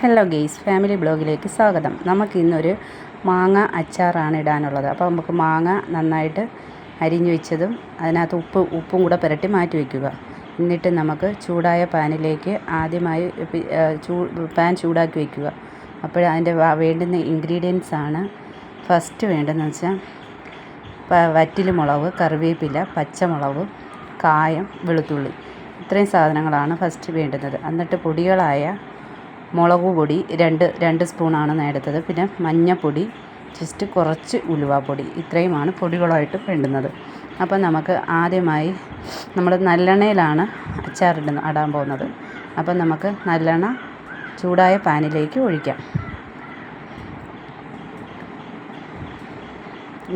Hello guys, family ബ്ലോഗിലേക്ക് സ്വാഗതം. നമുക്കിന്നൊരു മാങ്ങ അച്ചാറാണ് ഇടാനുള്ളത്. അപ്പോൾ നമുക്ക് മാങ്ങ നന്നായിട്ട് അരിഞ്ഞു വെച്ചതും അതിനകത്ത് ഉപ്പും കൂടെ പുരട്ടി മാറ്റി വയ്ക്കുക. എന്നിട്ട് നമുക്ക് ചൂടായ പാനിലേക്ക് ആദ്യമായി പാൻ ചൂടാക്കി വയ്ക്കുക. അപ്പോൾ അതിൻ്റെ വേണ്ടുന്ന ഇൻഗ്രീഡിയൻസാണ് ഫസ്റ്റ് വേണ്ടതെന്ന് വെച്ചാൽ വറ്റൽമുളക്, കറിവേപ്പില, പച്ചമുളക്, കായം, വെളുത്തുള്ളി. ഇത്രയും സാധനങ്ങളാണ് ഫസ്റ്റ് വേണ്ടുന്നത്. എന്നിട്ട് പൊടികളായ മുളക് പൊടി രണ്ട് സ്പൂണാണ് എടുത്തത്. പിന്നെ മഞ്ഞൾപ്പൊടി, ജസ്റ്റ് കുറച്ച് ഉലുവാപ്പൊടി. ഇത്രയുമാണ് പൊടികളായിട്ട് വേണ്ടുന്നത്. അപ്പം നമുക്ക് ആദ്യമായി നമ്മൾ നല്ലെണ്ണയിലാണ് ഇടാൻ പോകുന്നത്. അപ്പം നമുക്ക് നല്ലെണ്ണ ചൂടായ പാനിലേക്ക് ഒഴിക്കാം.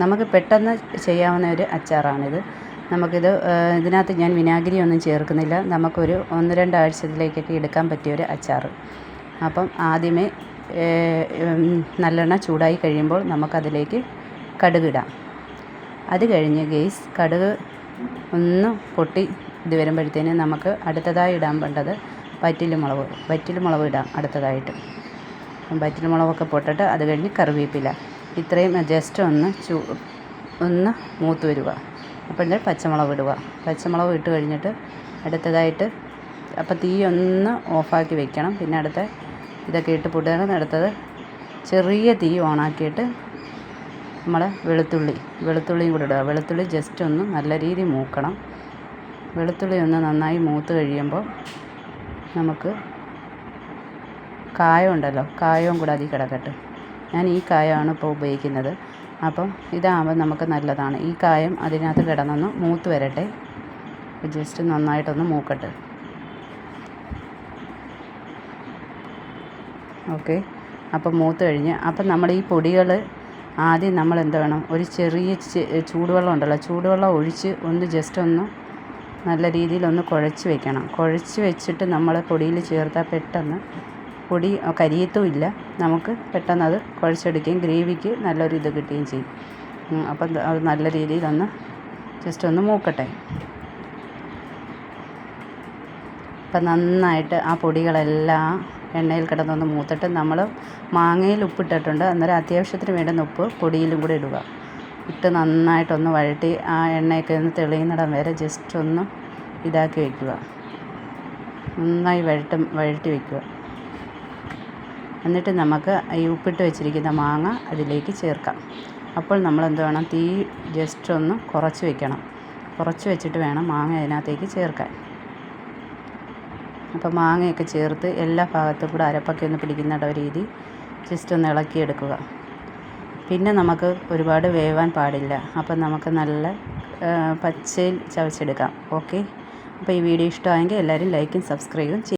നമുക്ക് പെട്ടെന്ന് ചെയ്യാവുന്ന ഒരു അച്ചാറാണിത്. ഇതിനകത്ത് ഞാൻ വിനാഗിരി ഒന്നും ചേർക്കുന്നില്ല. നമുക്കൊരു 1-2 ആഴ്ചയിലേക്കൊക്കെ എടുക്കാൻ പറ്റിയൊരു അച്ചാർ. അപ്പം ആദ്യമേ നല്ലെണ്ണ ചൂടായി കഴിയുമ്പോൾ നമുക്കതിലേക്ക് കടുകിടാം. അത് കഴിഞ്ഞ് ഗെയ്സ്, കടുക് ഒന്ന് പൊട്ടി ഇത് വരുമ്പോഴത്തേന് നമുക്ക് അടുത്തതായി ഇടാൻ വേണ്ടത് വറ്റൽമുളക് ഇടാം. അടുത്തതായിട്ട് വറ്റൽമുളകൊക്കെ പൊട്ടിട്ട് അത് കഴിഞ്ഞ് കറിവേപ്പില. ഇത്രയും ജസ്റ്റ് ഒന്ന് മൂത്ത് വരിക. അപ്പോൾ പച്ചമുളക് ഇടുക. പച്ചമുളക് ഇട്ട് കഴിഞ്ഞിട്ട് അടുത്തതായിട്ട് അപ്പോൾ തീ ഒന്ന് ഓഫാക്കി വെക്കണം. പിന്നെ ഇതൊക്കെ ഇട്ട് പൊട്ടുകയാണ്. അടുത്തത് ചെറിയ തീ ഓണാക്കിയിട്ട് നമ്മൾ വെളുത്തുള്ളിയും കൂടെ ഇടുക. വെളുത്തുള്ളി ജസ്റ്റ് ഒന്ന് നല്ല രീതിയിൽ മൂക്കണം. വെളുത്തുള്ളി ഒന്ന് നന്നായി മൂത്ത് കഴിയുമ്പോൾ നമുക്ക് കായവും കൂടെ അതിൽ കിടക്കട്ടെ. ഞാൻ ഈ കായമാണ് ഇപ്പോൾ ഉപയോഗിക്കുന്നത്. അപ്പം ഇതാകുമ്പോൾ നമുക്ക് നല്ലതാണ്. ഈ കായം അതിനകത്ത് കിടന്നൊന്ന് മൂത്ത് വരട്ടെ. ജസ്റ്റ് നന്നായിട്ടൊന്ന് മൂക്കട്ടെ. ഓക്കെ, അപ്പം മൂത്ത് കഴിഞ്ഞ് അപ്പം നമ്മൾ ഈ പൊടികൾ ആദ്യം നമ്മൾ വേണം, ഒരു ചെറിയ ചൂടുവെള്ളം ഒഴിച്ച് ജസ്റ്റ് ഒന്ന് നല്ല രീതിയിലൊന്ന് കുഴച്ച് വെക്കണം. കുഴച്ച് വെച്ചിട്ട് നമ്മൾ പൊടിയിൽ ചേർത്താൽ പെട്ടെന്ന് പൊടി കരിയത്തുമില്ല. നമുക്ക് പെട്ടെന്ന് അത് കുഴച്ചെടുക്കുകയും ഗ്രേവിക്ക് നല്ലൊരു ഇത് കിട്ടുകയും ചെയ്യും. അപ്പം അത് നല്ല രീതിയിലൊന്ന് ജസ്റ്റ് ഒന്ന് മൂക്കട്ടെ. അപ്പം നന്നായിട്ട് ആ പൊടികളെല്ലാം എണ്ണയിൽ കിടന്നൊന്ന് മൂത്തിട്ട് നമ്മൾ മാങ്ങയിൽ ഉപ്പിട്ടിട്ടുണ്ട്. അന്നേരം അത്യാവശ്യത്തിന് വേണ്ടുന്ന ഉപ്പ് പൊടിയിലും കൂടെ ഇടുക. ഇട്ട് നന്നായിട്ടൊന്ന് വഴറ്റി ആ എണ്ണയൊക്കെ ഒന്ന് തെളിയുന്നിടം വരെ ജസ്റ്റ് ഒന്ന് ഇതാക്കി വയ്ക്കുക. നന്നായി വഴറ്റി വയ്ക്കുക. എന്നിട്ട് നമുക്ക് ഈ ഉപ്പിട്ട് വെച്ചിരിക്കുന്ന മാങ്ങ അതിലേക്ക് ചേർക്കാം. അപ്പോൾ നമ്മൾ വേണം, തീ ജസ്റ്റ് ഒന്ന് കുറച്ച് വെക്കണം. കുറച്ച് വെച്ചിട്ട് വേണം മാങ്ങ അതിനകത്തേക്ക് ചേർക്കാൻ. അപ്പോൾ മാങ്ങയൊക്കെ ചേർത്ത് എല്ലാ ഭാഗത്തും കൂടെ അരപ്പൊക്കെ ഒന്ന് പിടിക്കുന്ന രീതി ജസ്റ്റ് ഒന്ന് ഇളക്കിയെടുക്കുക. പിന്നെ നമുക്ക് ഒരുപാട് വേവാൻ പാടില്ല. അപ്പം നമുക്ക് നല്ല പച്ചയിൽ ചവച്ചെടുക്കാം. ഓക്കെ, അപ്പോൾ ഈ വീഡിയോ ഇഷ്ടമായെങ്കിൽ എല്ലാവരും ലൈക്കും സബ്സ്ക്രൈബും ചെയ്യും.